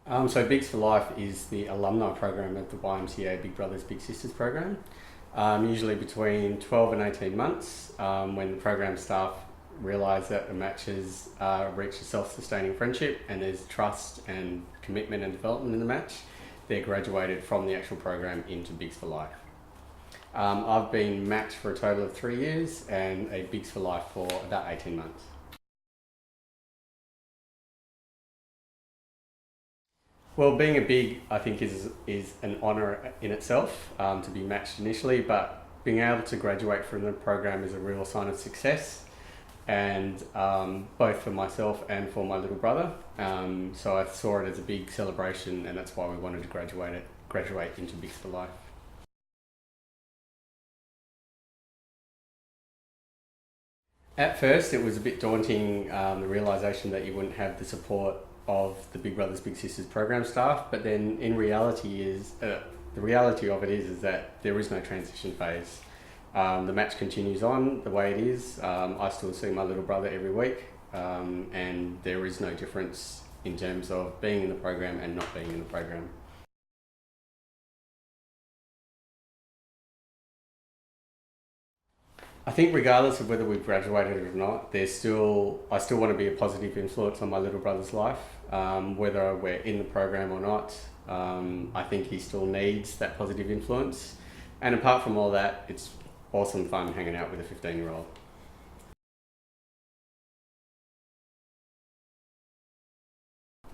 So Bigs for Life is the alumni program of the YMCA Big Brothers Big Sisters program. Usually between 12 and 18 months, when the program staff realise that the match has reached a self-sustaining friendship and there's trust and commitment and development in the match, they're graduated from the actual program into Bigs for Life. I've been matched for a total of 3 years and a Bigs for Life for about 18 months. Well, being a big, I think, is an honour in itself to be matched initially, but being able to graduate from the program is a real sign of success, and both for myself and for my little brother. So I saw it as a big celebration, and that's why we wanted to graduate into Bigs for Life. At first, it was a bit daunting, the realisation that you wouldn't have the support of the Big Brothers Big Sisters program staff, but then in reality the reality of it is that there is no transition phase. The match continues on the way it is. I still see my little brother every week, and there is no difference in terms of being in the program and not being in the program. I think regardless of whether we've graduated or not, I still want to be a positive influence on my little brother's life, whether we're in the program or not. I think he still needs that positive influence. And apart from all that, it's awesome fun hanging out with a 15-year-old.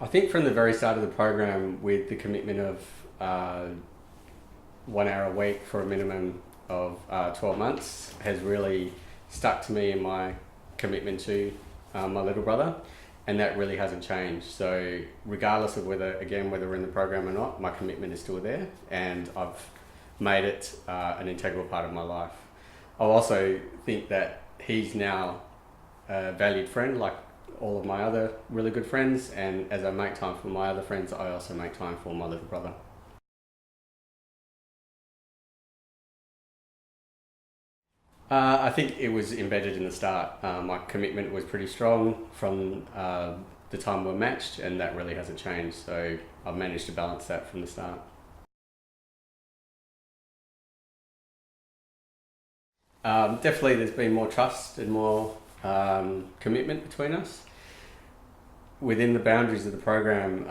I think from the very start of the program, with the commitment of 1 hour a week for a minimum of 12 months, has really stuck to me in my commitment to my little brother, and that really hasn't changed. So regardless of whether we're in the program or not, my commitment is still there, and I've made it an integral part of my life. I also think that he's now a valued friend like all of my other really good friends, and as I make time for my other friends, I also make time for my little brother. I think it was embedded in the start. My commitment was pretty strong from the time we were matched, and that really hasn't changed. So I've managed to balance that from the start. Definitely, there's been more trust and more commitment between us. Within the boundaries of the program,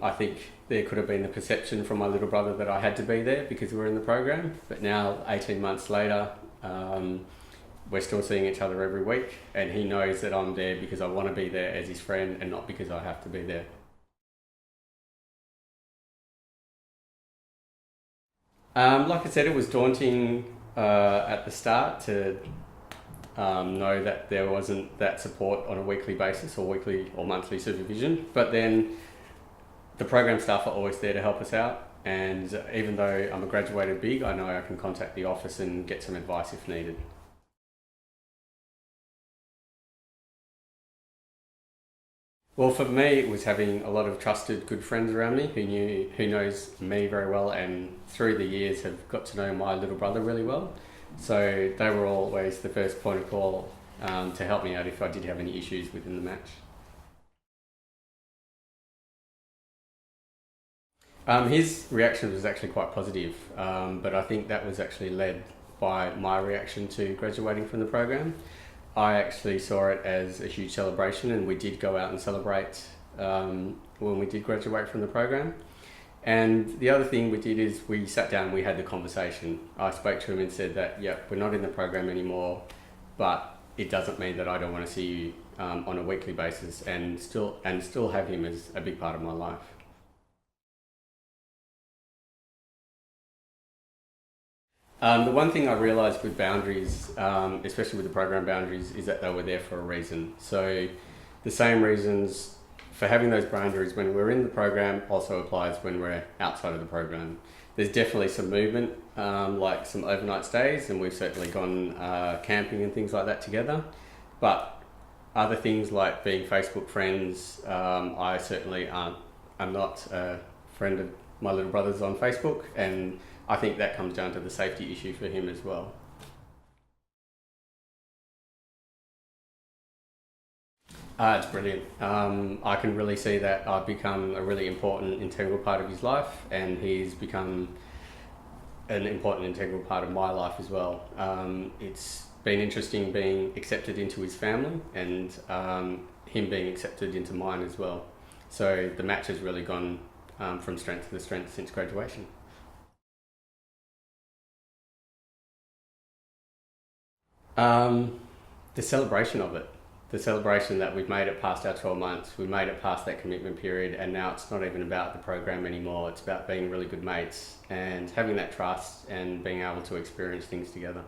I think there could have been the perception from my little brother that I had to be there because we were in the program. But now, 18 months later, we're still seeing each other every week, and he knows that I'm there because I want to be there as his friend and not because I have to be there. Like I said, it was daunting at the start to know that there wasn't that support on a weekly basis or weekly or monthly supervision. But then the program staff are always there to help us out. And even though I'm a graduated big, I know I can contact the office and get some advice if needed. Well, for me, it was having a lot of trusted, good friends around me who knows me very well, and through the years have got to know my little brother really well. So they were always the first point of call to help me out if I did have any issues within the match. His reaction was actually quite positive, but I think that was actually led by my reaction to graduating from the program. I actually saw it as a huge celebration, and we did go out and celebrate when we did graduate from the program. And the other thing we did is we sat down and we had the conversation. I spoke to him and said that, yeah, we're not in the program anymore, but it doesn't mean that I don't want to see you on a weekly basis and still have him as a big part of my life. The one thing I realised with boundaries, especially with the program boundaries, is that they were there for a reason. So the same reasons for having those boundaries when we're in the program also applies when we're outside of the program. There's definitely some movement, like some overnight stays, and we've certainly gone camping and things like that together. But other things like being Facebook friends, I certainly aren't. I'm not a friend of my little brother's on Facebook, and I think that comes down to the safety issue for him as well. It's brilliant. I can really see that I've become a really important, integral part of his life, and he's become an important, integral part of my life as well. It's been interesting being accepted into his family and him being accepted into mine as well. So the match has really gone from strength to strength since graduation. Um, the celebration of it, the celebration that we've made it past our 12 months, we've made it past that commitment period, and now it's not even about the program anymore. It's about being really good mates and having that trust and being able to experience things together.